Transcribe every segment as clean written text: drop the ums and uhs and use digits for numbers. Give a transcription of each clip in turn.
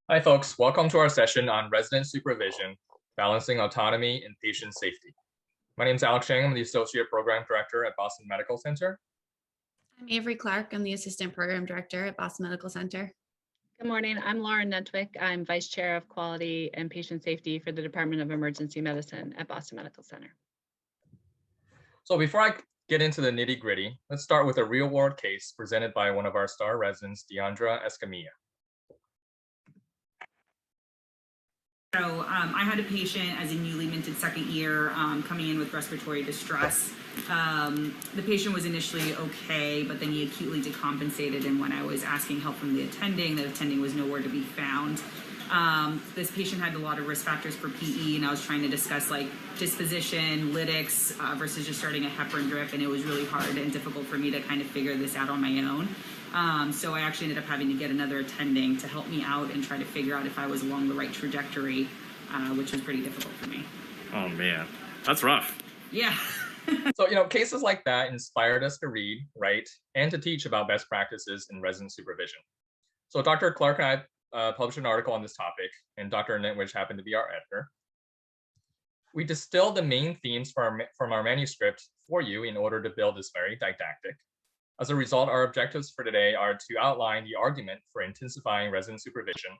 Hi, folks. Welcome to our session on resident supervision, balancing autonomy and patient safety. My name is Alex Chang. I'm the Associate Program Director at Boston Medical Center. I'm Avery Clark. I'm the Assistant Program Director at Boston Medical Center. Good morning. I'm Lauren Nedwick. I'm Vice Chair of Quality and Patient Safety for the Department of Emergency Medicine at Boston Medical Center. So before I get into the nitty-gritty, let's start with a real-world case presented by one of our star residents, Deandra Escamilla. So I had a patient as a newly minted second year coming in with respiratory distress. The patient was initially okay, but then he acutely decompensated, and when I was asking help from the attending was nowhere to be found. This patient had a lot of risk factors for PE, and I was trying to discuss like disposition, lytics versus just starting a heparin drip, and it was really hard and difficult for me to kind of figure this out on my own. So I actually ended up having to get another attending to help me out and try to figure out if I was along the right trajectory, which was pretty difficult for me. Oh man, that's rough. Yeah. So, cases like that inspired us to read, write, and to teach about best practices in resident supervision. So Dr. Clark and I published an article on this topic, and Dr. Nitwich happened to be our editor. We distilled the main themes from our manuscript for you in order to build this very didactic. As a result, our objectives for today are to outline the argument for intensifying resident supervision,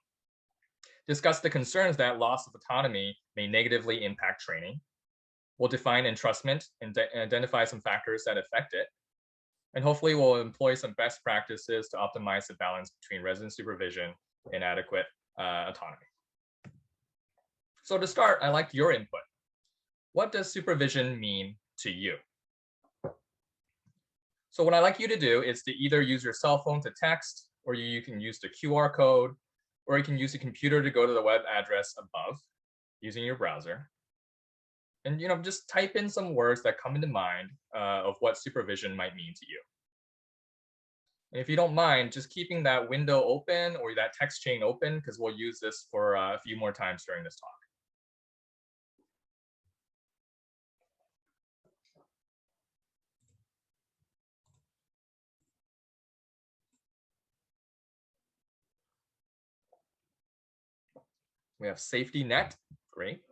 discuss the concerns that loss of autonomy may negatively impact training. We'll define entrustment and identify some factors that affect it. And hopefully we'll employ some best practices to optimize the balance between resident supervision and adequate autonomy. So to start, I'd like your input. What does supervision mean to you? So what I'd like you to do is to either use your cell phone to text, or you can use the QR code, or you can use a computer to go to the web address above using your browser. And just type in some words that come into mind of what supervision might mean to you. And if you don't mind, just keeping that window open or that text chain open, because we'll use this for a few more times during this talk. We have safety net, great.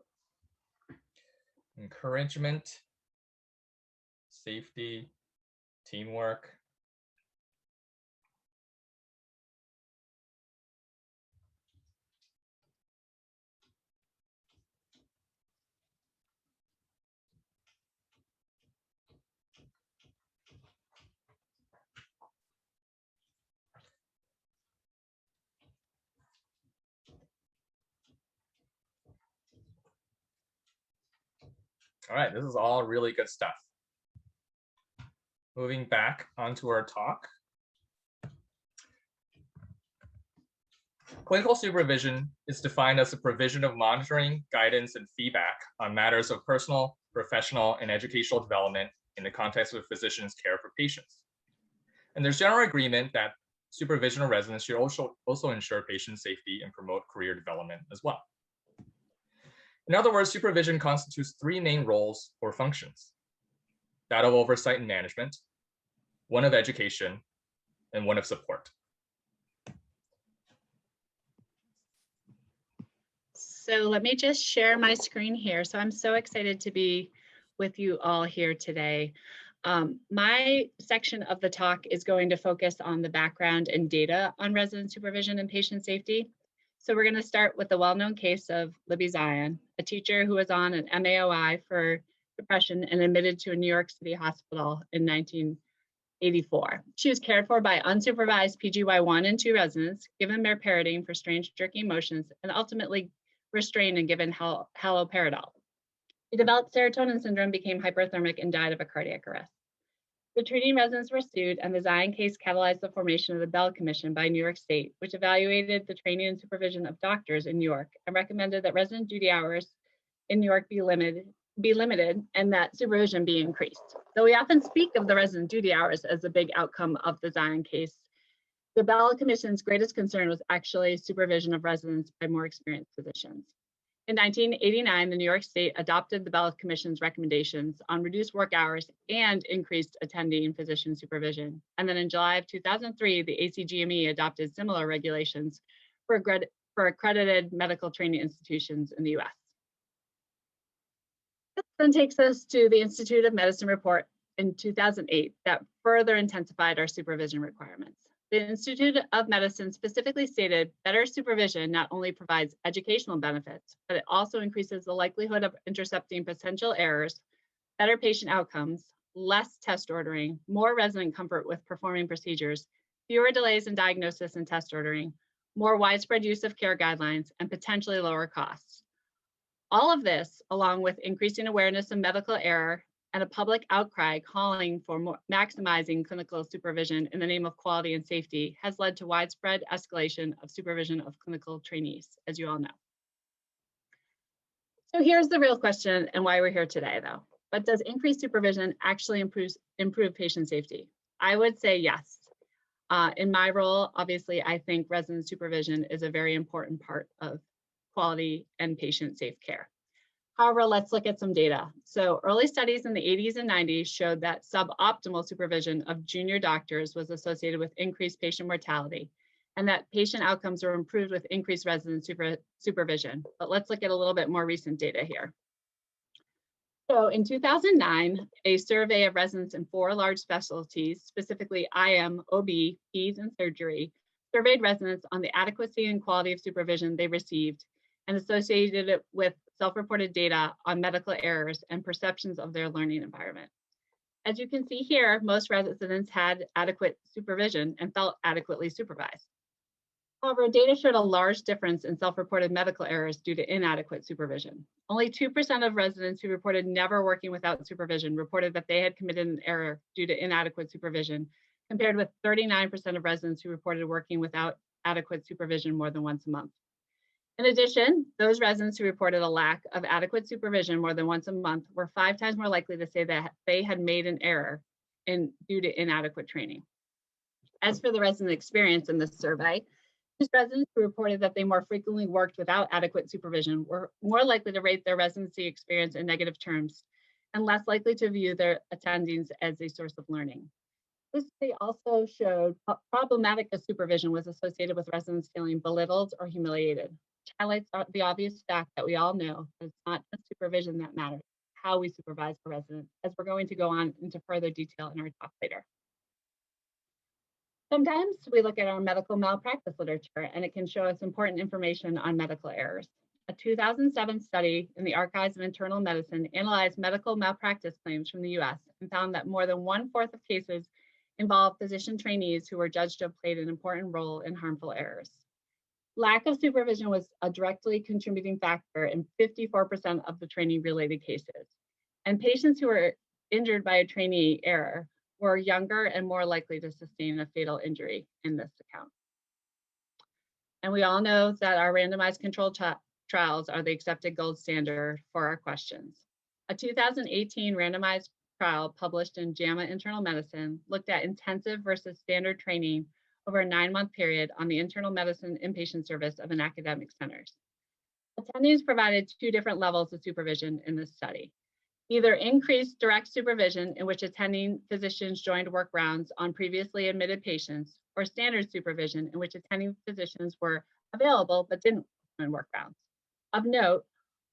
Encouragement, safety, teamwork. All right, this is all really good stuff. Moving back onto our talk. Clinical supervision is defined as the provision of monitoring, guidance, and feedback on matters of personal, professional, and educational development in the context of a physician's care for patients. And there's general agreement that supervision of residents should also ensure patient safety and promote career development as well. In other words, supervision constitutes three main roles or functions: that of oversight and management, one of education, and one of support. So let me just share my screen here. So I'm so excited to be with you all here today. My section of the talk is going to focus on the background and data on resident supervision and patient safety. So we're going to start with the well-known case of Libby Zion, a teacher who was on an MAOI for depression and admitted to a New York City hospital in 1984. She was cared for by unsupervised PGY1 and 2 residents, given meperidine for strange jerky emotions, and ultimately restrained and given haloperidol. She developed serotonin syndrome, became hyperthermic, and died of a cardiac arrest. The treating residents were sued, and the Zion case catalyzed the formation of the Bell Commission by New York State, which evaluated the training and supervision of doctors in New York and recommended that resident duty hours in New York be limited and that supervision be increased. Though we often speak of the resident duty hours as a big outcome of the Zion case, the Bell Commission's greatest concern was actually supervision of residents by more experienced physicians. In 1989, the New York State adopted the Bell Commission's recommendations on reduced work hours and increased attending physician supervision. And then in July of 2003, the ACGME adopted similar regulations for for accredited medical training institutions in the US. This then takes us to the Institute of Medicine report in 2008 that further intensified our supervision requirements. The Institute of Medicine specifically stated better supervision not only provides educational benefits, but it also increases the likelihood of intercepting potential errors, better patient outcomes, less test ordering, more resident comfort with performing procedures, fewer delays in diagnosis and test ordering, more widespread use of care guidelines, and potentially lower costs. All of this, along with increasing awareness of medical error and a public outcry calling for maximizing clinical supervision in the name of quality and safety, has led to widespread escalation of supervision of clinical trainees, as you all know. So here's the real question and why we're here today, though. But does increased supervision actually improve patient safety? I would say yes. In my role, obviously, I think resident supervision is a very important part of quality and patient safe care. However, let's look at some data. So early studies in the 80s and 90s showed that suboptimal supervision of junior doctors was associated with increased patient mortality, and that patient outcomes were improved with increased resident supervision. But let's look at a little bit more recent data here. So in 2009, a survey of residents in 4 large specialties, specifically IM, OB, Peds, and surgery, surveyed residents on the adequacy and quality of supervision they received and associated it with self-reported data on medical errors and perceptions of their learning environment. As you can see here, most residents had adequate supervision and felt adequately supervised. However, data showed a large difference in self-reported medical errors due to inadequate supervision. Only 2% of residents who reported never working without supervision reported that they had committed an error due to inadequate supervision, compared with 39% of residents who reported working without adequate supervision more than once a month. In addition, those residents who reported a lack of adequate supervision more than once a month were 5 times more likely to say that they had made an error due to inadequate training. As for the resident experience in this survey, these residents who reported that they more frequently worked without adequate supervision were more likely to rate their residency experience in negative terms and less likely to view their attendings as a source of learning. This study also showed problematic supervision was associated with residents feeling belittled or humiliated, which highlights the obvious fact that we all know that it's not just supervision that matters, how we supervise the residents, as we're going to go on into further detail in our talk later. Sometimes we look at our medical malpractice literature and it can show us important information on medical errors. A 2007 study in the Archives of Internal Medicine analyzed medical malpractice claims from the US and found that more than 1/4 of cases involved physician trainees who were judged to have played an important role in harmful errors. Lack of supervision was a directly contributing factor in 54% of the trainee-related cases. And patients who were injured by a trainee error were younger and more likely to sustain a fatal injury in this account. And we all know that our randomized controlled trials are the accepted gold standard for our questions. A 2018 randomized trial published in JAMA Internal Medicine looked at intensive versus standard training over a 9-month period on the internal medicine inpatient service of an academic centers. Attendees provided 2 different levels of supervision in this study. Either increased direct supervision in which attending physicians joined work rounds on previously admitted patients, or standard supervision in which attending physicians were available but didn't join work rounds. Of note,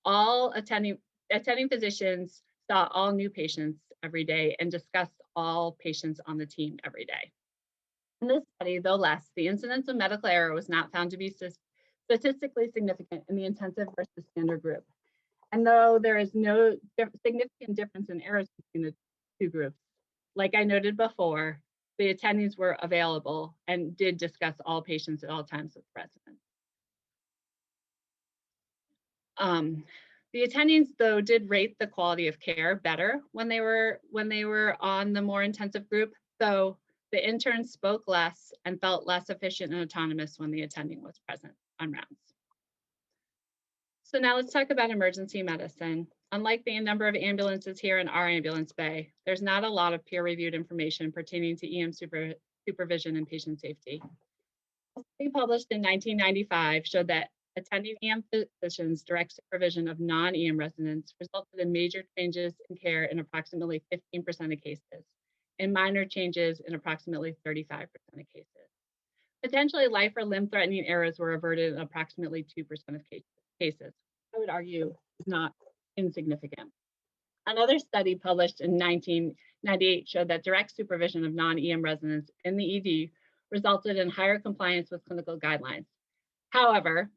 all attending physicians saw all new patients every day and discussed all patients on the team every day. In this study, though less, the incidence of medical error was not found to be statistically significant in the intensive versus standard group. And though there is no significant difference in errors between the 2 groups, like I noted before, the attendees were available and did discuss all patients at all times with residents. The attendees, though, did rate the quality of care better when they were on the more intensive group, though the interns spoke less and felt less efficient and autonomous when the attending was present on rounds. So now let's talk about emergency medicine. Unlike the number of ambulances here in our ambulance bay, there's not a lot of peer-reviewed information pertaining to EM supervision and patient safety. A study published in 1995 showed that attending EM physicians' direct supervision of non-EM residents resulted in major changes in care in approximately 15% of cases, and minor changes in approximately 35% of cases. Potentially life or limb-threatening errors were averted in approximately 2% of cases. I would argue is not insignificant. Another study published in 1998 showed that direct supervision of non-EM residents in the ED resulted in higher compliance with clinical guidelines. However,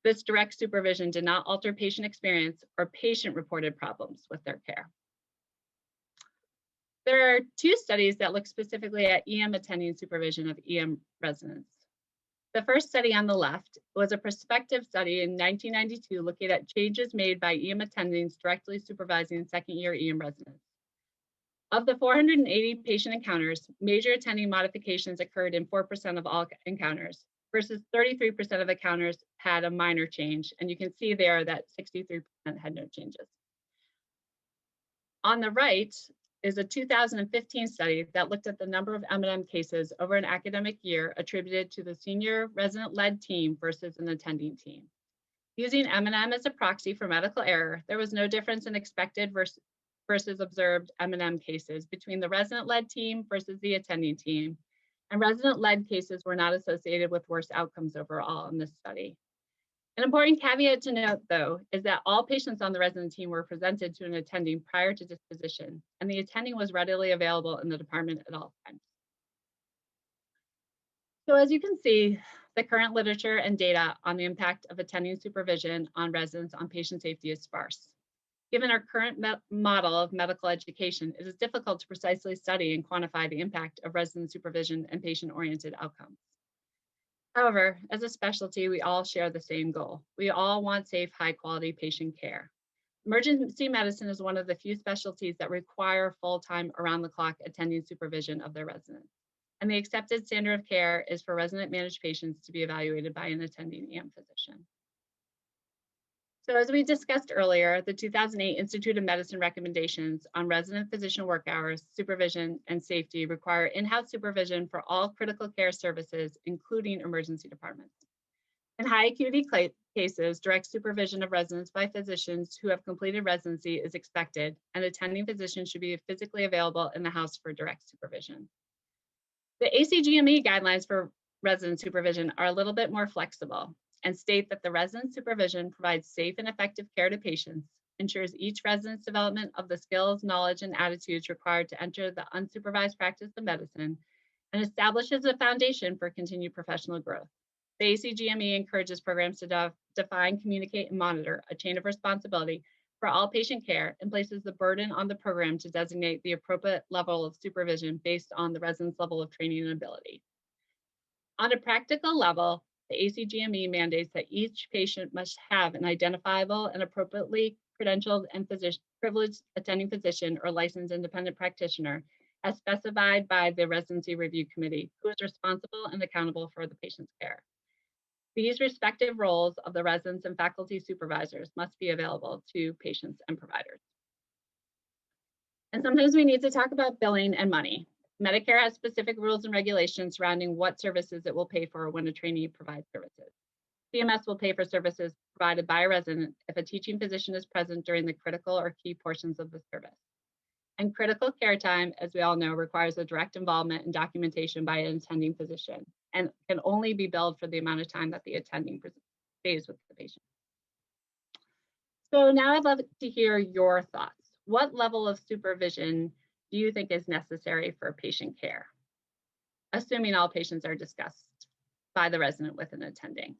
this direct supervision did not alter patient experience or patient-reported problems with their care. There are two studies that look specifically at EM attending supervision of EM residents. The first study on the left was a prospective study in 1992 looking at changes made by EM attendings directly supervising second-year EM residents. Of the 480 patient encounters, major attending modifications occurred in 4% of all encounters, versus 33% of encounters had a minor change, and you can see there that 63% had no changes. On the right is a 2015 study that looked at the number of M&M cases over an academic year attributed to the senior resident-led team versus an attending team. Using M&M as a proxy for medical error, there was no difference in expected versus observed M&M cases between the resident-led team versus the attending team, and resident-led cases were not associated with worse outcomes overall in this study. An important caveat to note, though, is that all patients on the resident team were presented to an attending prior to disposition, and the attending was readily available in the department at all times. So as you can see, the current literature and data on the impact of attending supervision on residents on patient safety is sparse. Given our current model of medical education, it is difficult to precisely study and quantify the impact of resident supervision and patient-oriented outcomes. However, as a specialty, we all share the same goal. We all want safe, high-quality patient care. Emergency medicine is one of the few specialties that require full-time, around-the-clock attending supervision of their residents. And the accepted standard of care is for resident-managed patients to be evaluated by an attending EM physician. So as we discussed earlier, the 2008 Institute of Medicine recommendations on resident physician work hours, supervision, and safety require in-house supervision for all critical care services, including emergency departments. In high acuity cases, direct supervision of residents by physicians who have completed residency is expected, and attending physicians should be physically available in the house for direct supervision. The ACGME guidelines for resident supervision are a little bit more flexible and state that the resident supervision provides safe and effective care to patients, ensures each resident's development of the skills, knowledge, and attitudes required to enter the unsupervised practice of medicine, and establishes a foundation for continued professional growth. The ACGME encourages programs to define, communicate, and monitor a chain of responsibility for all patient care and places the burden on the program to designate the appropriate level of supervision based on the resident's level of training and ability. On a practical level, the ACGME mandates that each patient must have an identifiable and appropriately credentialed and privileged attending physician or licensed independent practitioner as specified by the Residency Review Committee, who is responsible and accountable for the patient's care. These respective roles of the residents and faculty supervisors must be available to patients and providers. And sometimes we need to talk about billing and money. Medicare has specific rules and regulations surrounding what services it will pay for when a trainee provides services. CMS will pay for services provided by a resident if a teaching physician is present during the critical or key portions of the service. And critical care time, as we all know, requires a direct involvement and documentation by an attending physician and can only be billed for the amount of time that the attending stays with the patient. So now I'd love to hear your thoughts. What level of supervision do you think is necessary for patient care, assuming all patients are discussed by the resident with an attending?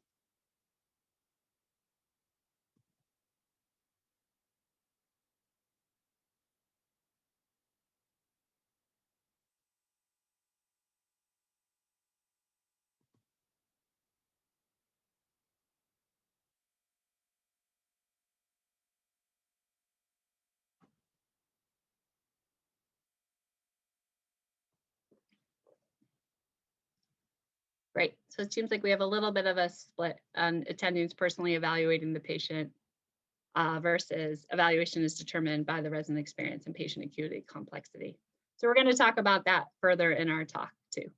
Great. So it seems like we have a little bit of a split on attendings personally evaluating the patient versus evaluation is determined by the resident experience and patient acuity complexity. So we're going to talk about that further in our talk too.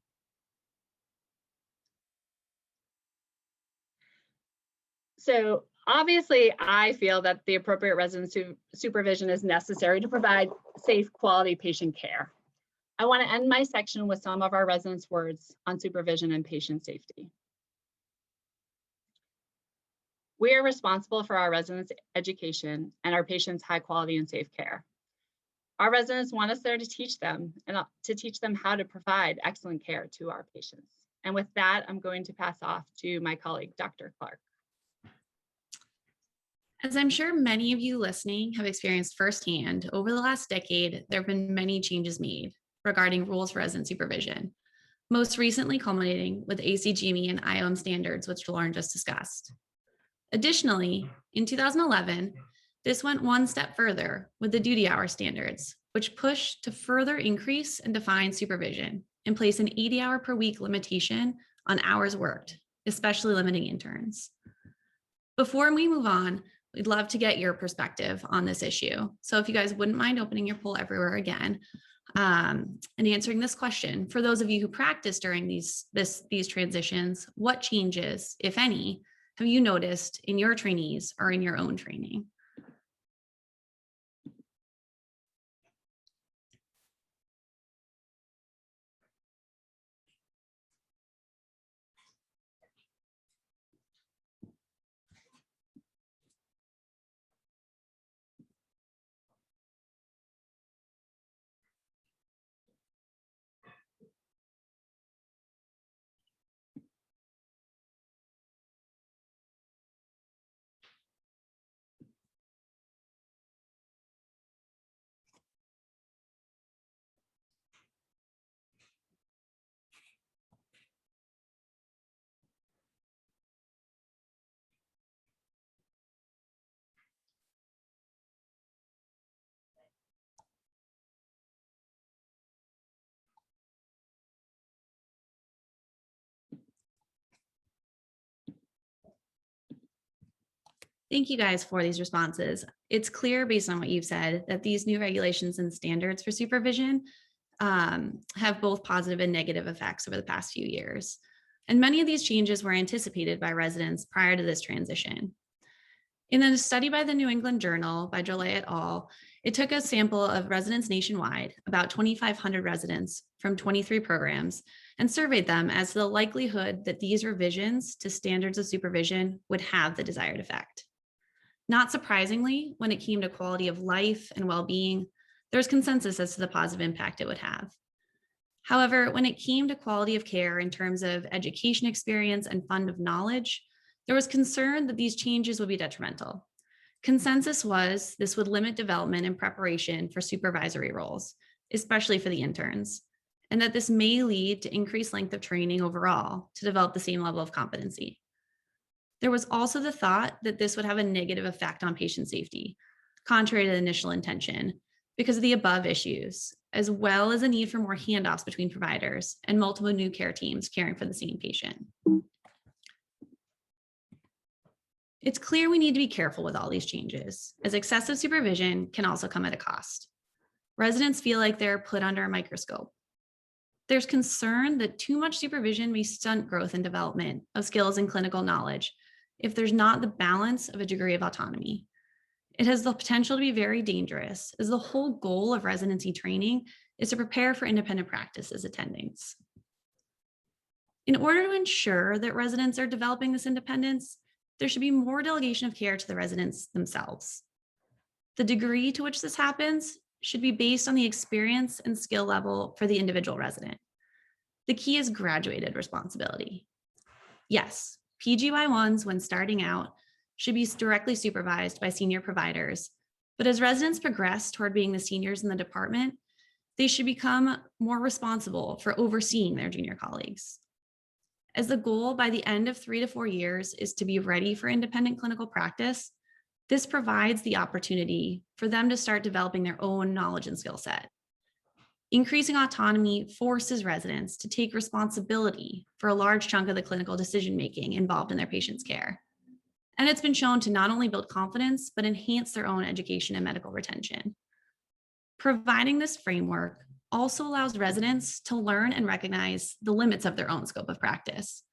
So obviously, I feel that the appropriate resident supervision is necessary to provide safe, quality patient care. I want to end my section with some of our residents' words on supervision and patient safety. We are responsible for our residents' education and our patients' high quality and safe care. Our residents want us there to teach them and to teach them how to provide excellent care to our patients. And with that, I'm going to pass off to my colleague, Dr. Clark. As I'm sure many of you listening have experienced firsthand, over the last decade, there have been many changes made regarding rules for resident supervision, most recently culminating with ACGME and IOM standards, which Lauren just discussed. Additionally, in 2011, this went one step further with the duty hour standards, which pushed to further increase and define supervision and place an 80-hour per week limitation on hours worked, especially limiting interns. Before we move on, we'd love to get your perspective on this issue. So if you guys wouldn't mind opening your poll everywhere again and answering this question, for those of you who practice during these transitions, what changes, if any, have you noticed in your trainees or in your own training? Thank you guys for these responses. It's clear based on what you've said that these new regulations and standards for supervision have both positive and negative effects over the past few years. And many of these changes were anticipated by residents prior to this transition. In a study by the New England Journal by Jolie et al., it took a sample of residents nationwide, about 2,500 residents from 23 programs, and surveyed them as to the likelihood that these revisions to standards of supervision would have the desired effect. Not surprisingly, when it came to quality of life and well-being, there was consensus as to the positive impact it would have. However, when it came to quality of care in terms of education experience and fund of knowledge, there was concern that these changes would be detrimental. Consensus was this would limit development and preparation for supervisory roles, especially for the interns, and that this may lead to increased length of training overall to develop the same level of competency. There was also the thought that this would have a negative effect on patient safety, contrary to the initial intention, because of the above issues, as well as a need for more handoffs between providers and multiple new care teams caring for the same patient. It's clear we need to be careful with all these changes, as excessive supervision can also come at a cost. Residents feel like they're put under a microscope. There's concern that too much supervision may stunt growth and development of skills and clinical knowledge if there's not the balance of a degree of autonomy. It has the potential to be very dangerous, as the whole goal of residency training is to prepare for independent practice as attendings. In order to ensure that residents are developing this independence, there should be more delegation of care to the residents themselves. The degree to which this happens should be based on the experience and skill level for the individual resident. The key is graduated responsibility. Yes, PGY1s when starting out should be directly supervised by senior providers, but as residents progress toward being the seniors in the department, they should become more responsible for overseeing their junior colleagues. As the goal by the end of 3 to 4 years is to be ready for independent clinical practice, this provides the opportunity for them to start developing their own knowledge and skill set. Increasing autonomy forces residents to take responsibility for a large chunk of the clinical decision-making involved in their patients' care. And it's been shown to not only build confidence, but enhance their own education and medical retention. Providing this framework also allows residents to learn and recognize the limits of their own scope of practice,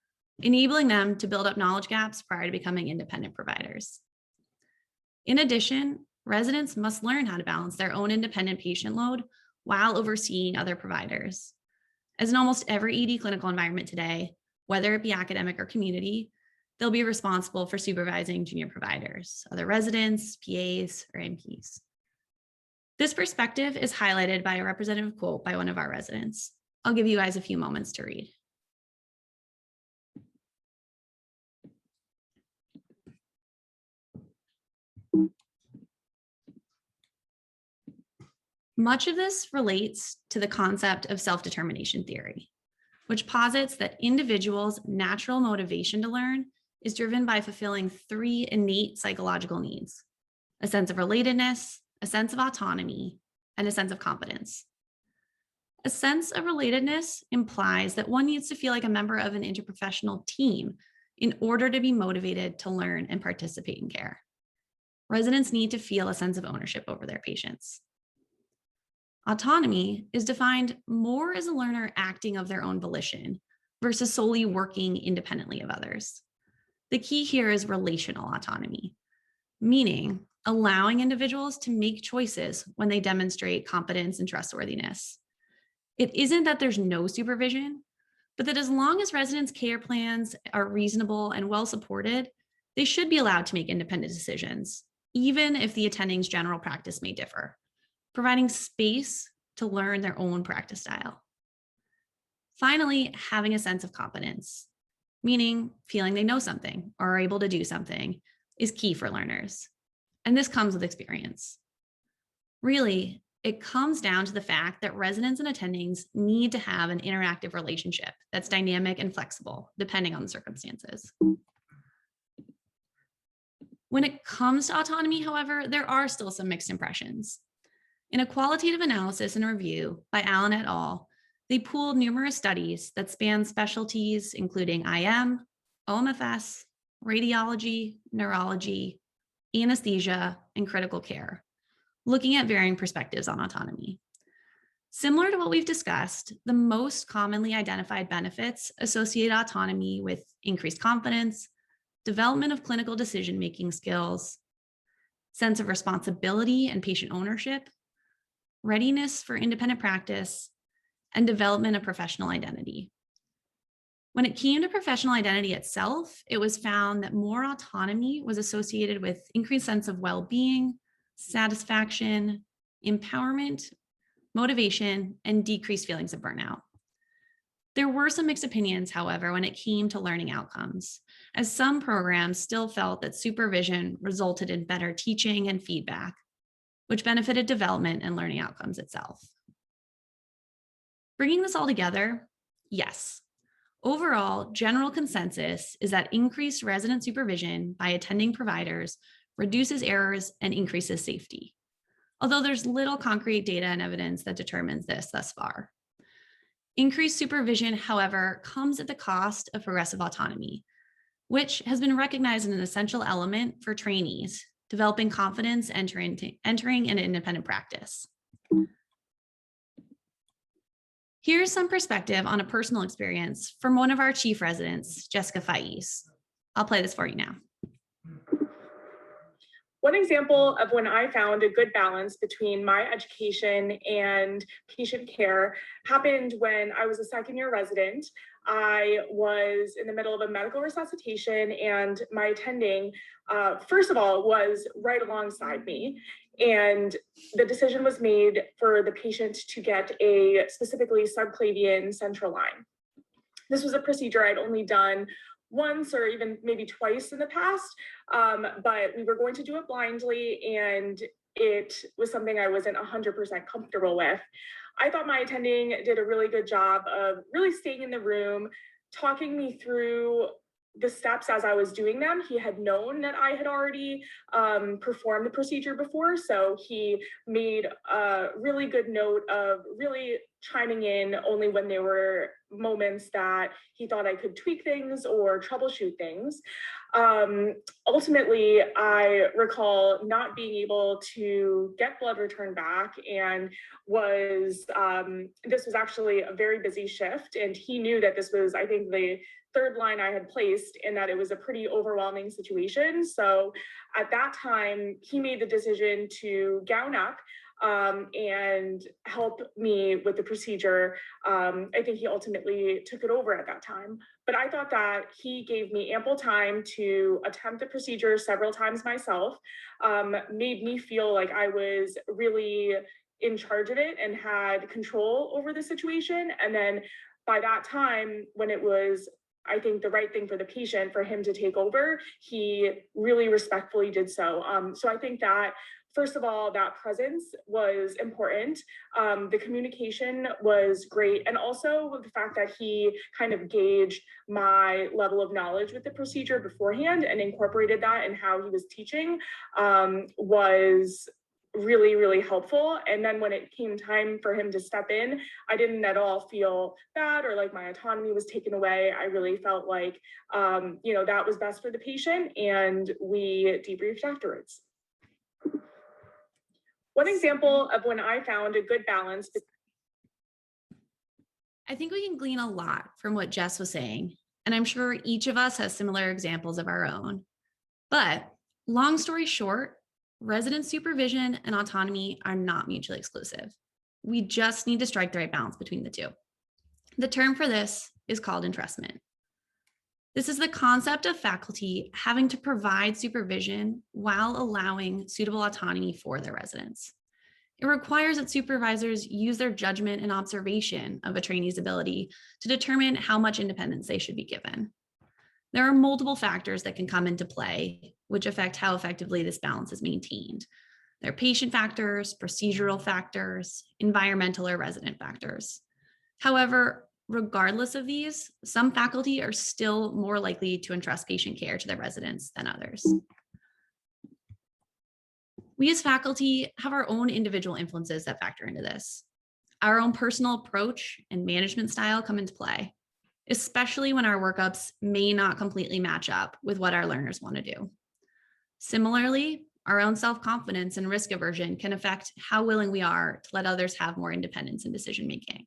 enabling them to build up knowledge gaps prior to becoming independent providers. In addition, residents must learn how to balance their own independent patient load while overseeing other providers. As in almost every ED clinical environment today, whether it be academic or community, they'll be responsible for supervising junior providers, other residents, PAs, or NPs. This perspective is highlighted by a representative quote by one of our residents. I'll give you guys a few moments to read. Much of this relates to the concept of self-determination theory, which posits that individuals' natural motivation to learn is driven by fulfilling 3 innate psychological needs: a sense of relatedness, a sense of autonomy, and a sense of competence. A sense of relatedness implies that one needs to feel like a member of an interprofessional team in order to be motivated to learn and participate in care. Residents need to feel a sense of ownership over their patients. Autonomy is defined more as a learner acting of their own volition versus solely working independently of others. The key here is relational autonomy, meaning allowing individuals to make choices when they demonstrate competence and trustworthiness. It isn't that there's no supervision, but that as long as residents' care plans are reasonable and well supported, they should be allowed to make independent decisions, even if the attending's general practice may differ, providing space to learn their own practice style. Finally, having a sense of competence, meaning feeling they know something or are able to do something, is key for learners. And this comes with experience. Really, it comes down to the fact that residents and attendings need to have an interactive relationship that's dynamic and flexible, depending on the circumstances. When it comes to autonomy, however, there are still some mixed impressions. In a qualitative analysis and review by Allen et al., they pooled numerous studies that span specialties including IM, OMFS, radiology, neurology, anesthesia, and critical care, looking at varying perspectives on autonomy. Similar to what we've discussed, the most commonly identified benefits associate autonomy with increased confidence, development of clinical decision-making skills, sense of responsibility and patient ownership, readiness for independent practice, and development of professional identity. When it came to professional identity itself, it was found that more autonomy was associated with increased sense of well-being, satisfaction, empowerment, motivation, and decreased feelings of burnout. There were some mixed opinions, however, when it came to learning outcomes, as some programs still felt that supervision resulted in better teaching and feedback, which benefited development and learning outcomes itself. Bringing this all together, yes. Overall, general consensus is that increased resident supervision by attending providers reduces errors and increases safety, although there's little concrete data and evidence that determines this thus far. Increased supervision, however, comes at the cost of progressive autonomy, which has been recognized as an essential element for trainees developing confidence entering an independent practice. Here's some perspective on a personal experience from one of our chief residents, Jessica Faiz. I'll play this for you now. One example of when I found a good balance between my education and patient care happened when I was a second-year resident. I was in the middle of a medical resuscitation, and my attending, first of all, was right alongside me. And the decision was made for the patient to get a specifically subclavian central line. This was a procedure I'd only done once or even maybe twice in the past, but we were going to do it blindly, and it was something I wasn't 100% comfortable with. I thought my attending did a really good job of really staying in the room, talking me through the steps as I was doing them. He had known that I had already performed the procedure before, so he made a really good note of really chiming in only when there were moments that he thought I could tweak things or troubleshoot things. Ultimately, I recall not being able to get blood returned back, and this was actually a very busy shift, and he knew that this was, I think, the third line I had placed, and that it was a pretty overwhelming situation. So at that time, he made the decision to gown up and help me with the procedure. I think he ultimately took it over at that time. But I thought that he gave me ample time to attempt the procedure several times myself, made me feel like I was really in charge of it and had control over the situation. And then by that time, when it was, I think, the right thing for the patient for him to take over, he really respectfully did so. So I think that, first of all, that presence was important. The communication was great. And also the fact that he kind of gauged my level of knowledge with the procedure beforehand and incorporated that in how he was teaching was really, really helpful. And then when it came time for him to step in, I didn't at all feel bad or like my autonomy was taken away. I really felt like, that was best for the patient, and we debriefed afterwards. One example of when I found a good balance. I think we can glean a lot from what Jess was saying, and I'm sure each of us has similar examples of our own. But long story short, resident supervision and autonomy are not mutually exclusive. We just need to strike the right balance between the two. The term for this is called entrustment. This is the concept of faculty having to provide supervision while allowing suitable autonomy for their residents. It requires that supervisors use their judgment and observation of a trainee's ability to determine how much independence they should be given. There are multiple factors that can come into play, which affect how effectively this balance is maintained. There are patient factors, procedural factors, environmental or resident factors. However, regardless of these, some faculty are still more likely to entrust patient care to their residents than others. We as faculty have our own individual influences that factor into this. Our own personal approach and management style come into play, especially when our workups may not completely match up with what our learners want to do. Similarly, our own self-confidence and risk aversion can affect how willing we are to let others have more independence in decision-making.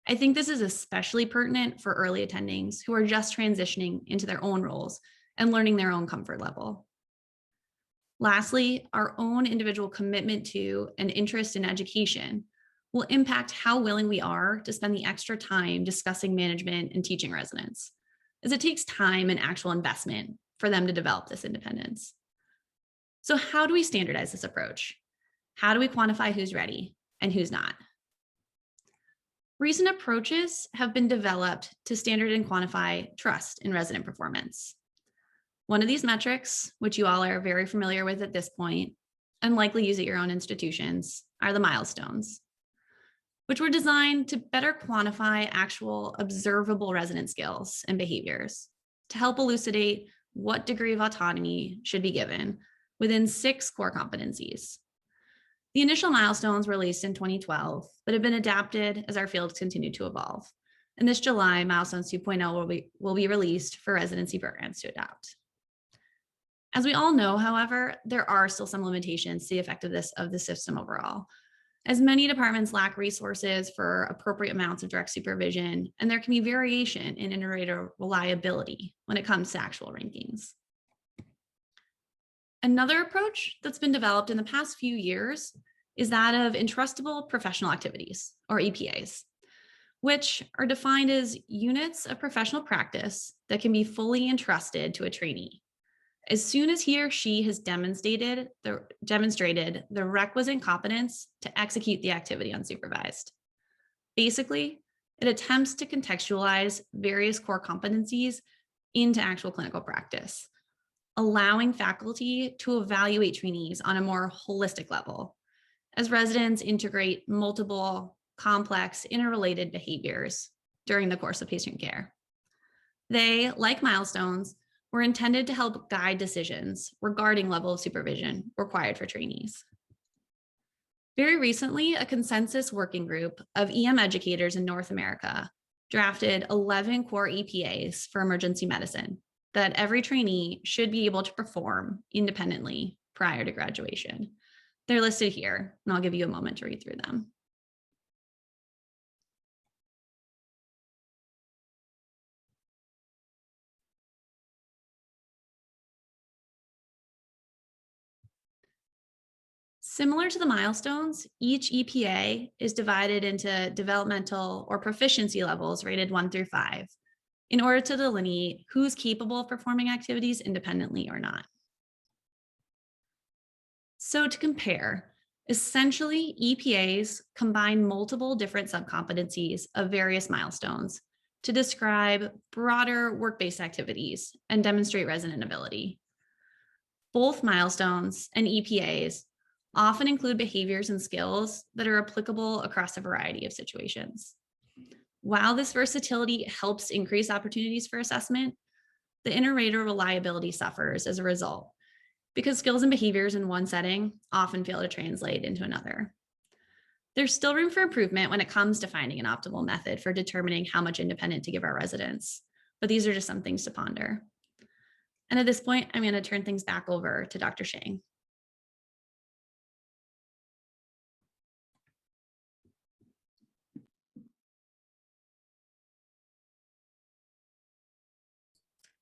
I think this is especially pertinent for early attendings who are just transitioning into their own roles and learning their own comfort level. Lastly, our own individual commitment to and interest in education will impact how willing we are to spend the extra time discussing management and teaching residents, as it takes time and actual investment for them to develop this independence. So how do we standardize this approach? How do we quantify who's ready and who's not? Recent approaches have been developed to standard and quantify trust in resident performance. One of these metrics, which you all are very familiar with at this point, and likely use at your own institutions, are the milestones, which were designed to better quantify actual observable resident skills and behaviors to help elucidate what degree of autonomy should be given within 6 core competencies. The initial milestones were released in 2012, but have been adapted as our fields continue to evolve. And this July, Milestones 2.0 will be released for residency programs to adopt. As we all know, however, there are still some limitations to the effectiveness of the system overall, as many departments lack resources for appropriate amounts of direct supervision, and there can be variation in inter-rater reliability when it comes to actual rankings. Another approach that's been developed in the past few years is that of entrustable professional activities, or EPAs, which are defined as units of professional practice that can be fully entrusted to a trainee as soon as he or she has demonstrated the requisite competence to execute the activity unsupervised. Basically, it attempts to contextualize various core competencies into actual clinical practice, allowing faculty to evaluate trainees on a more holistic level as residents integrate multiple, complex, interrelated behaviors during the course of patient care. They, like milestones, were intended to help guide decisions regarding level of supervision required for trainees. Very recently, a consensus working group of EM educators in North America drafted 11 core EPAs for emergency medicine that every trainee should be able to perform independently prior to graduation. They're listed here, and I'll give you a moment to read through them. Similar to the milestones, each EPA is divided into developmental or proficiency levels rated 1 through 5 in order to delineate who's capable of performing activities independently or not. So to compare, essentially EPAs combine multiple different subcompetencies of various milestones to describe broader work-based activities and demonstrate resident ability. Both milestones and EPAs often include behaviors and skills that are applicable across a variety of situations. While this versatility helps increase opportunities for assessment, the inter-rater reliability suffers as a result because skills and behaviors in one setting often fail to translate into another. There's still room for improvement when it comes to finding an optimal method for determining how much independent to give our residents, but these are just some things to ponder. And at this point, I'm going to turn things back over to Dr. Shang.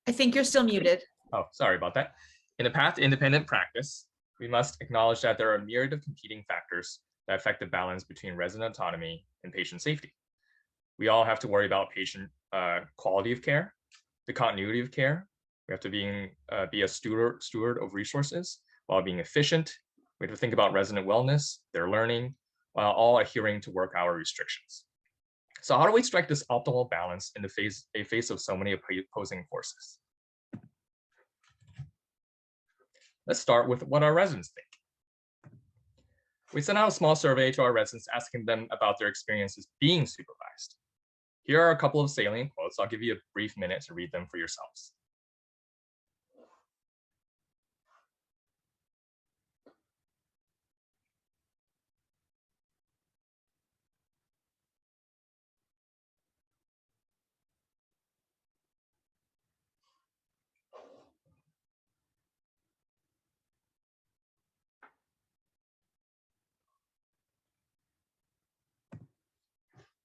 I think you're still muted. Oh, sorry about that. In the path to independent practice, we must acknowledge that there are a myriad of competing factors that affect the balance between resident autonomy and patient safety. We all have to worry about patient quality of care, the continuity of care. We have to be a steward of resources while being efficient. We have to think about resident wellness, their learning, while all adhering to work hour restrictions. So how do we strike this optimal balance in the face of so many opposing forces? Let's start with what our residents think. We sent out a small survey to our residents asking them about their experiences being supervised. Here are a couple of salient quotes. I'll give you a brief minute to read them for yourselves.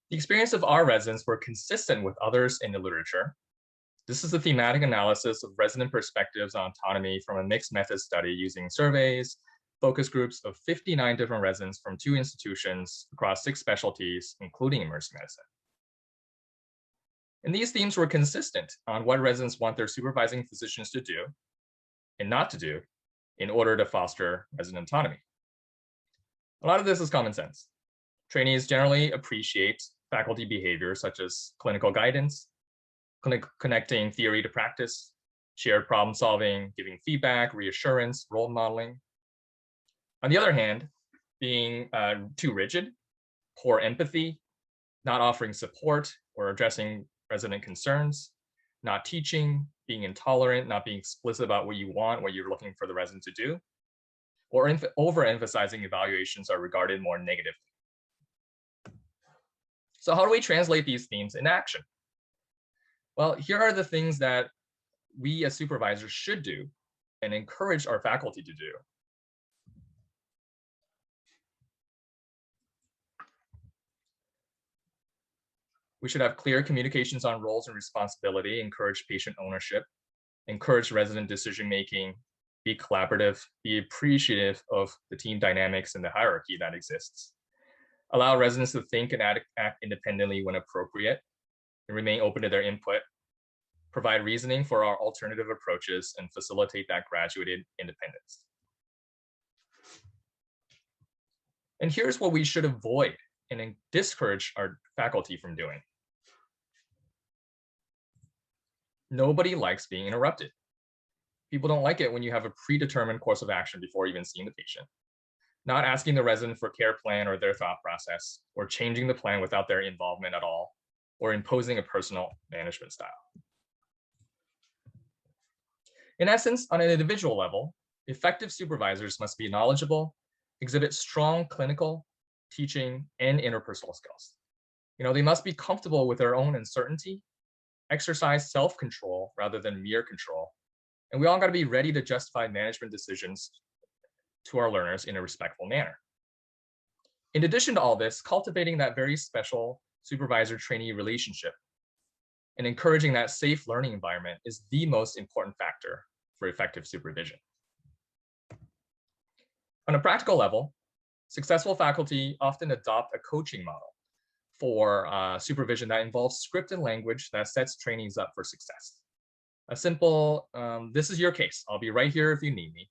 The experience of our residents were consistent with others in the literature. This is a thematic analysis of resident perspectives on autonomy from a mixed method study using surveys, focus groups of 59 different residents from 2 institutions across 6 specialties, including emergency medicine. And these themes were consistent on what residents want their supervising physicians to do and not to do in order to foster resident autonomy. A lot of this is common sense. Trainees generally appreciate faculty behavior such as clinical guidance, connecting theory to practice, shared problem solving, giving feedback, reassurance, role modeling. On the other hand, being too rigid, poor empathy, not offering support or addressing resident concerns, not teaching, being intolerant, not being explicit about what you want, what you're looking for the resident to do, or overemphasizing evaluations are regarded more negatively. So how do we translate these themes into action? Well, here are the things that we as supervisors should do and encourage our faculty to do. We should have clear communications on roles and responsibility, encourage patient ownership, encourage resident decision-making, be collaborative, be appreciative of the team dynamics and the hierarchy that exists. Allow residents to think and act independently when appropriate, and remain open to their input, provide reasoning for our alternative approaches, and facilitate that graduated independence. And here's what we should avoid and discourage our faculty from doing. Nobody likes being interrupted. People don't like it when you have a predetermined course of action before even seeing the patient. Not asking the resident for care plan or their thought process, or changing the plan without their involvement at all, or imposing a personal management style. In essence, on an individual level, effective supervisors must be knowledgeable, exhibit strong clinical, teaching, and interpersonal skills. They must be comfortable with their own uncertainty, exercise self-control rather than mere control, and we all got to be ready to justify management decisions to our learners in a respectful manner. In addition to all this, cultivating that very special supervisor-trainee relationship and encouraging that safe learning environment is the most important factor for effective supervision. On a practical level, successful faculty often adopt a coaching model for supervision that involves scripted language that sets trainees up for success. A simple, this is your case, I'll be right here if you need me,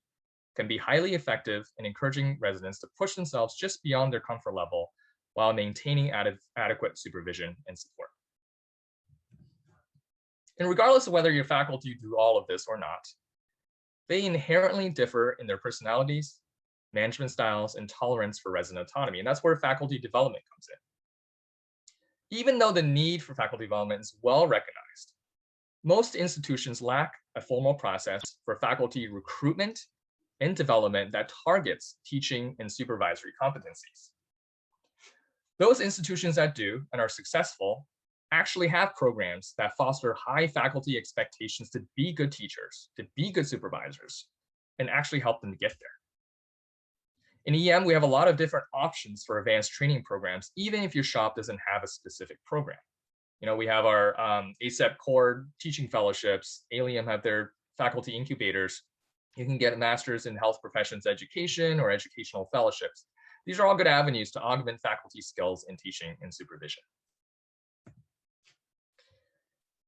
can be highly effective in encouraging residents to push themselves just beyond their comfort level while maintaining adequate supervision and support. And regardless of whether your faculty do all of this or not, they inherently differ in their personalities, management styles, and tolerance for resident autonomy. And that's where faculty development comes in. Even though the need for faculty development is well recognized, most institutions lack a formal process for faculty recruitment and development that targets teaching and supervisory competencies. Those institutions that do and are successful actually have programs that foster high faculty expectations to be good teachers, to be good supervisors, and actually help them to get there. In EM, we have a lot of different options for advanced training programs, even if your shop doesn't have a specific program. You know, we have our ACEP core teaching fellowships, ALIUM have their faculty incubators. You can get a master's in health professions education or educational fellowships. These are all good avenues to augment faculty skills in teaching and supervision.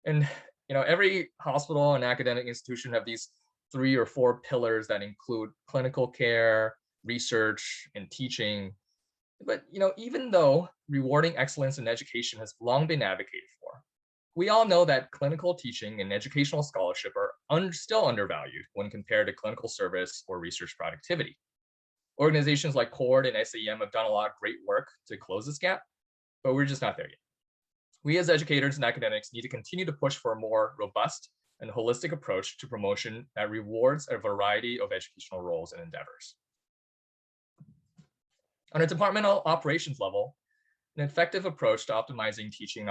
And you know, every hospital and academic institution have these 3 or 4 pillars that include clinical care, research, and teaching. But you know, even though rewarding excellence in education has long been advocated for, we all know that clinical teaching and educational scholarship are still undervalued when compared to clinical service or research productivity. Organizations like CORD and SAEM have done a lot of great work to close this gap, but we're just not there yet. We as educators and academics need to continue to push for a more robust and holistic approach to promotion that rewards a variety of educational roles and endeavors. On a departmental operations level, an effective approach to optimizing teaching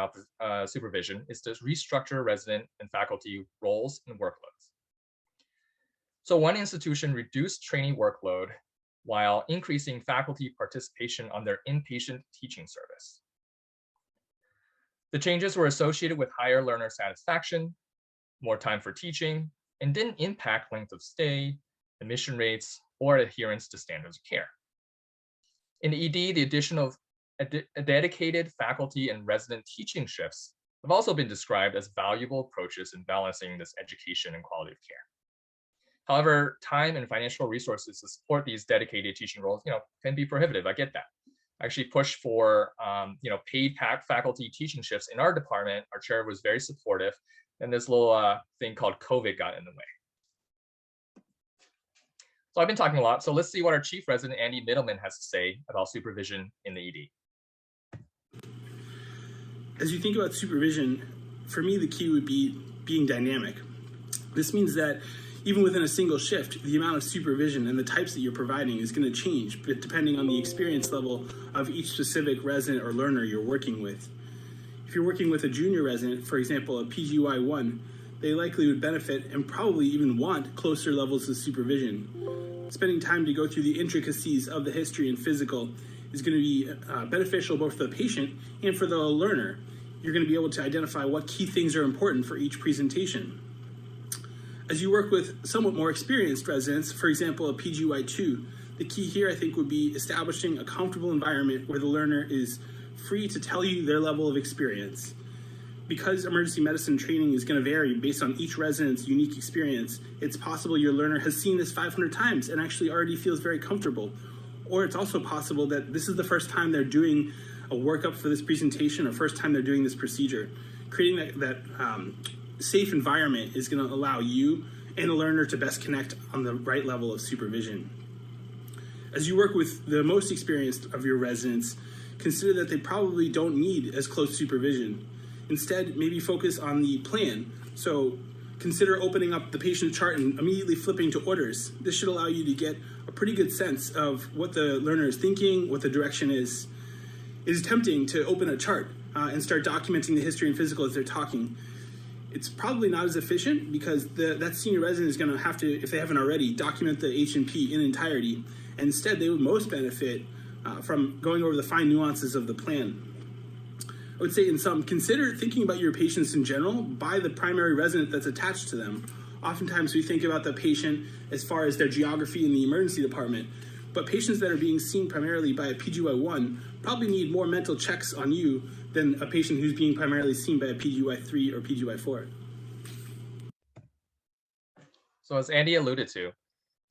supervision is to restructure resident and faculty roles and workloads. So one institution reduced trainee workload while increasing faculty participation on their inpatient teaching service. The changes were associated with higher learner satisfaction, more time for teaching, and didn't impact length of stay, admission rates, or adherence to standards of care. In ED, the addition of a dedicated faculty and resident teaching shifts have also been described as valuable approaches in balancing this education and quality of care. However, time and financial resources to support these dedicated teaching roles, can be prohibitive. I get that. I actually pushed for, paid faculty teaching shifts in our department. Our chair was very supportive, and this little thing called COVID got in the way. So I've been talking a lot, so let's see what our chief resident, Andy Middleman, has to say about supervision in the ED. As you think about supervision, for me, the key would be being dynamic. This means that even within a single shift, the amount of supervision and the types that you're providing is going to change, but depending on the experience level of each specific resident or learner you're working with. If you're working with a junior resident, for example, a PGY1, they likely would benefit and probably even want closer levels of supervision. Spending time to go through the intricacies of the history and physical is going to be beneficial both for the patient and for the learner. You're going to be able to identify what key things are important for each presentation. As you work with somewhat more experienced residents, for example, a PGY2, the key here I think would be establishing a comfortable environment where the learner is free to tell you their level of experience. Because emergency medicine training is going to vary based on each resident's unique experience, it's possible your learner has seen this 500 times and actually already feels very comfortable. Or it's also possible that this is the first time they're doing a workup for this presentation or first time they're doing this procedure. Creating that safe environment is going to allow you and the learner to best connect on the right level of supervision. As you work with the most experienced of your residents, consider that they probably don't need as close supervision. Instead, maybe focus on the plan. So consider opening up the patient chart and immediately flipping to orders. This should allow you to get a pretty good sense of what the learner is thinking, what the direction is. It is tempting to open a chart and start documenting the history and physical as they're talking. It's probably not as efficient because that senior resident is going to have to, if they haven't already, document the H&P in entirety. And instead, they would most benefit from going over the fine nuances of the plan. I would say in sum, consider thinking about your patients in general by the primary resident that's attached to them. Oftentimes we think about the patient as far as their geography in the emergency department, but patients that are being seen primarily by a PGY1 probably need more mental checks on you than a patient who's being primarily seen by a PGY3 or PGY4. So as Andy alluded to,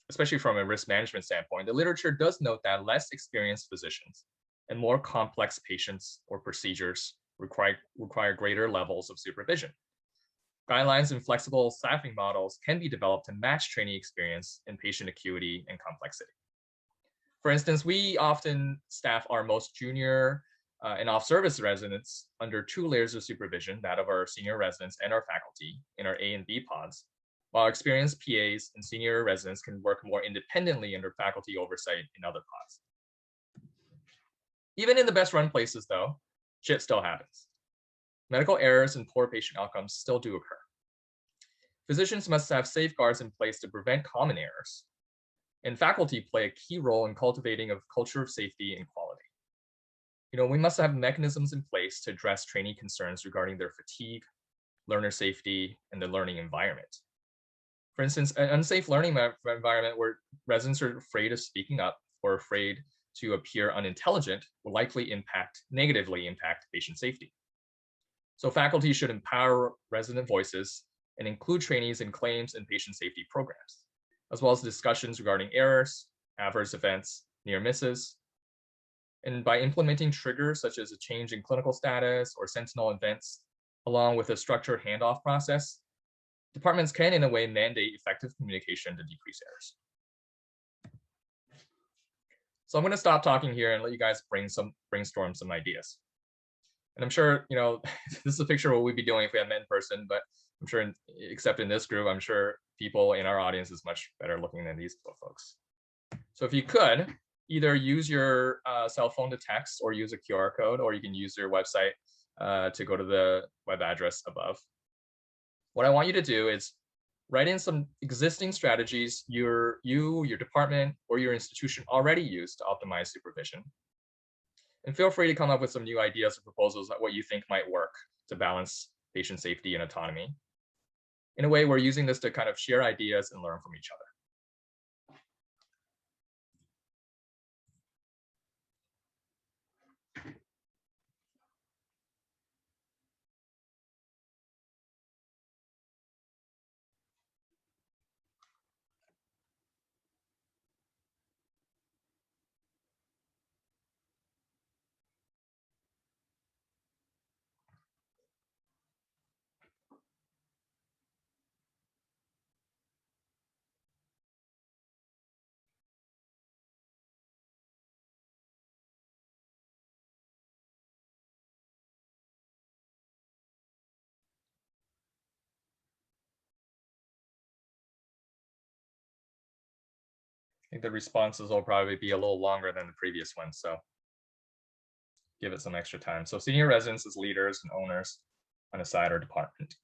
especially from a risk management standpoint, the literature does note that less experienced physicians and more complex patients or procedures require greater levels of supervision. Guidelines and flexible staffing models can be developed to match trainee experience and patient acuity and complexity. For instance, we often staff our most junior and off-service residents under 2 layers of supervision, that of our senior residents and our faculty in our A and B pods, while experienced PAs and senior residents can work more independently under faculty oversight in other pods. Even in the best run places though, shit still happens. Medical errors and poor patient outcomes still do occur. Physicians must have safeguards in place to prevent common errors, and faculty play a key role in cultivating a culture of safety and quality. We must have mechanisms in place to address trainee concerns regarding their fatigue, learner safety, and the learning environment. For instance, an unsafe learning environment where residents are afraid of speaking up or afraid to appear unintelligent will likely negatively impact patient safety. So faculty should empower resident voices and include trainees in claims and patient safety programs, as well as discussions regarding errors, adverse events, near misses. And by implementing triggers such as a change in clinical status or sentinel events, along with a structured handoff process, departments can, in a way, mandate effective communication to decrease errors. So I'm going to stop talking here and let you guys brainstorm some ideas. And I'm sure, this is a picture of what we'd be doing if we had met in person, but I'm sure, except in this group, I'm sure people in our audience is much better looking than these folks. So if you could, either use your cell phone to text or use a QR code, or you can use your website to go to the web address above. What I want you to do is write in some existing strategies your department, or your institution already use to optimize supervision. And feel free to come up with some new ideas or proposals about what you think might work to balance patient safety and autonomy. In a way, we're using this to kind of share ideas and learn from each other. I think the responses will probably be a little longer than the previous one, so give it some extra time. So senior residents as leaders and owners on a side or department.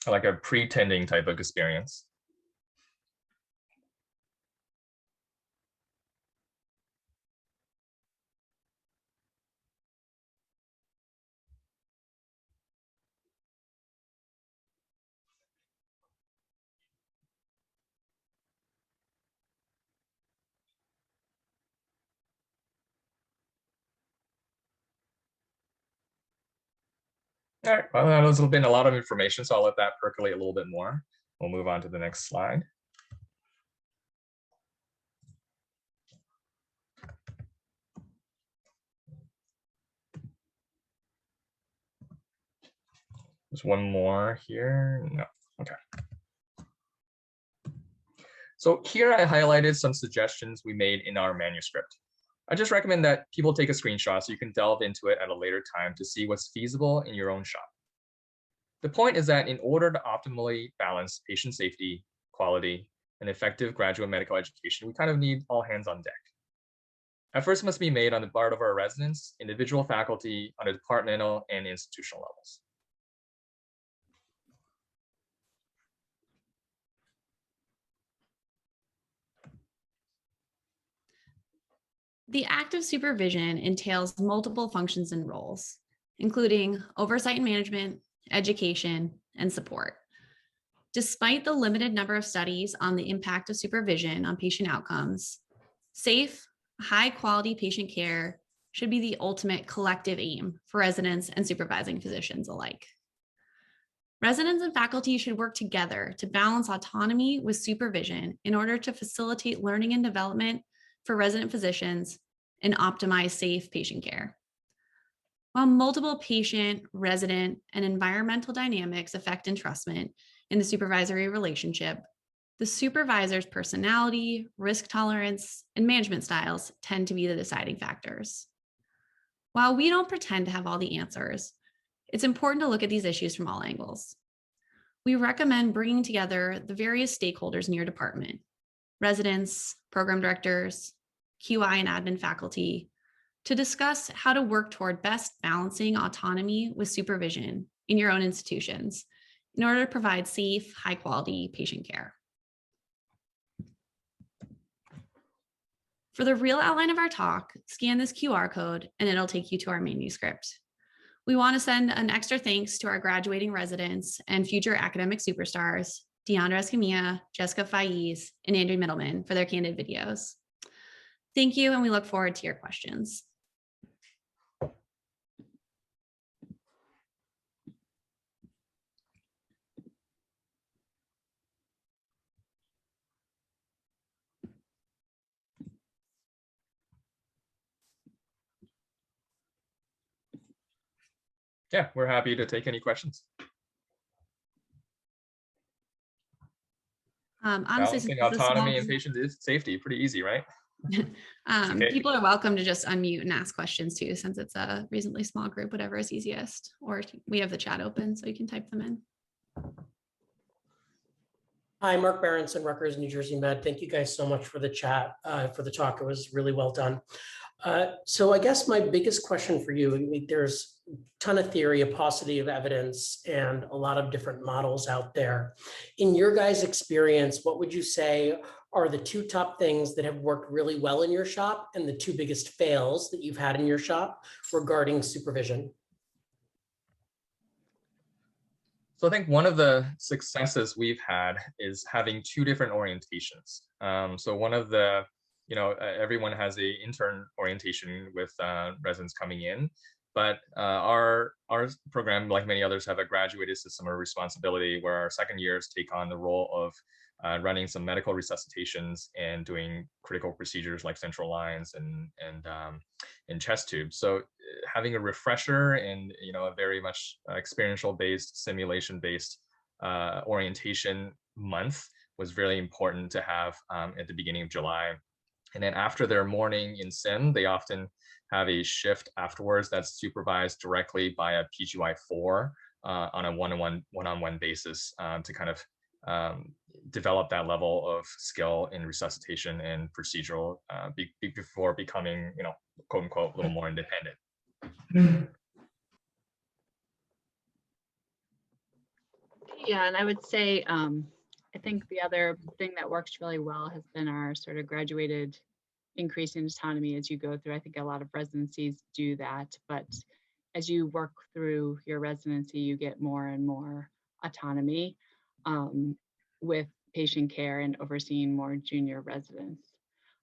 Like a pretending type of experience. All right, well, that has been a lot of information, so I'll let that percolate a little bit more. We'll move on to the next slide. There's one more here. No, okay. So here I highlighted some suggestions we made in our manuscript. I just recommend that people take a screenshot so you can delve into it at a later time to see what's feasible in your own shop. The point is that in order to optimally balance patient safety, quality, and effective graduate medical education, we kind of need all hands on deck. Efforts must be made on the part of our residents, individual faculty, on a departmental and institutional levels. The act of supervision entails multiple functions and roles, including oversight and management, education, and support. Despite the limited number of studies on the impact of supervision on patient outcomes, safe, high-quality patient care should be the ultimate collective aim for residents and supervising physicians alike. Residents and faculty should work together to balance autonomy with supervision in order to facilitate learning and development for resident physicians and optimize safe patient care. While multiple patient, resident, and environmental dynamics affect entrustment in the supervisory relationship, the supervisor's personality, risk tolerance, and management styles tend to be the deciding factors. While we don't pretend to have all the answers, it's important to look at these issues from all angles. We recommend bringing together the various stakeholders in your department, residents, program directors, QI and admin faculty, to discuss how to work toward best balancing autonomy with supervision in your own institutions in order to provide safe, high-quality patient care. For the real outline of our talk, scan this QR code and it'll take you to our manuscript. We want to send an extra thanks to our graduating residents and future academic superstars, Deandra Escamilla, Jessica Faiz, and Andrew Middleman for their candid videos. Thank you, and we look forward to your questions. Yeah, we're happy to take any questions. Honestly, balancing autonomy and patient safety, pretty easy, right? Okay. People are welcome to just unmute and ask questions too, since it's a reasonably small group, whatever is easiest, or we have the chat open so you can type them in. Hi, Mark Berenson, Rutgers, New Jersey Med. Thank you guys so much for the chat, for the talk. It was really well done. So I guess my biggest question for you, I mean, there's a ton of theory, a paucity of evidence, and a lot of different models out there. In your guys' experience, what would you say are the two top things that have worked really well in your shop and the two biggest fails that you've had in your shop regarding supervision? So I think one of the successes we've had is having two different orientations. So one of the, everyone has a intern orientation with residents coming in, but our program, like many others, have a graduated system of responsibility where our second years take on the role of running some medical resuscitations and doing critical procedures like central lines and chest tubes. So having a refresher and a very much experiential based, simulation based orientation month was really important to have at the beginning of July. And then after their morning in sim, they often have a shift afterwards that's supervised directly by a PGY4 on a one-on-one basis to kind of develop that level of skill in resuscitation and procedural before becoming, quote unquote, a little more independent. Yeah, and I would say, I think the other thing that works really well has been our sort of graduated increase in autonomy as you go through. I think a lot of residencies do that, but as you work through your residency, you get more and more autonomy with patient care and overseeing more junior residents.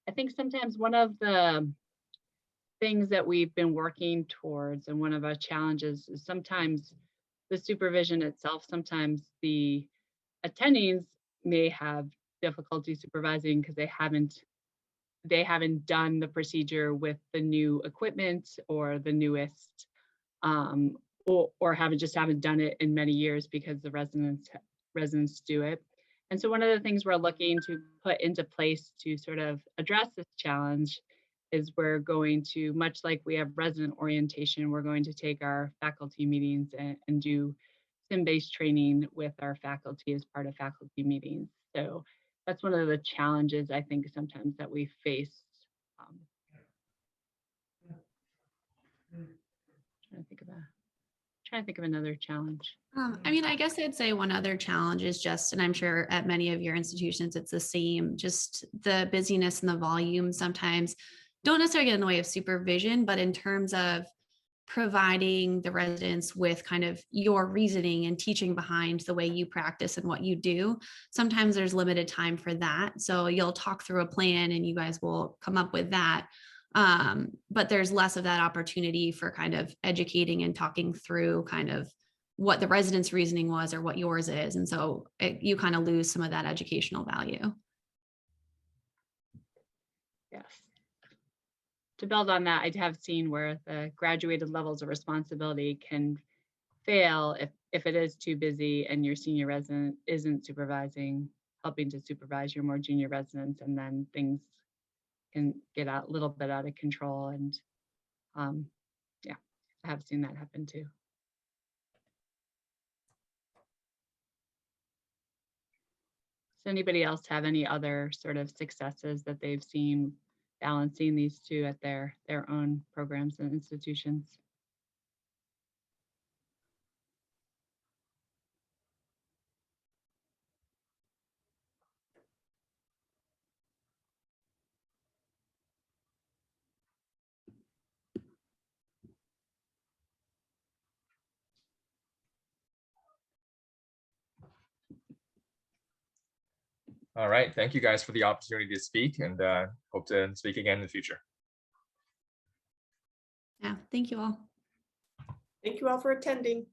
I think sometimes one of the things that we've been working towards and one of our challenges is sometimes the supervision itself, sometimes the attendings may have difficulty supervising because they haven't done the procedure with the new equipment or the newest, or haven't done it in many years because the residents do it. And so one of the things we're looking to put into place to sort of address this challenge is we're going to, much like we have resident orientation, we're going to take our faculty meetings and do sim-based training with our faculty as part of faculty meetings. So that's one of the challenges I think sometimes that we face. Trying to think of another challenge. I mean, I guess I'd say one other challenge is just, and I'm sure at many of your institutions it's the same, just the busyness and the volume sometimes don't necessarily get in the way of supervision, but in terms of providing the residents with kind of your reasoning and teaching behind the way you practice and what you do. Sometimes there's limited time for that. So you'll talk through a plan and you guys will come up with that. But there's less of that opportunity for kind of educating and talking through kind of what the residents' reasoning was or what yours is. And so you kind of lose some of that educational value. Yes. To build on that, I have seen where the graduated levels of responsibility can fail if it is too busy and your senior resident isn't helping to supervise your more junior residents, and then things can get a little bit out of control. And yeah, I have seen that happen too. Does anybody else have any other sort of successes that they've seen balancing these two at their own programs and institutions? All right. Thank you guys for the opportunity to speak, and hope to speak again in the future. Yeah, thank you all. Thank you all for attending.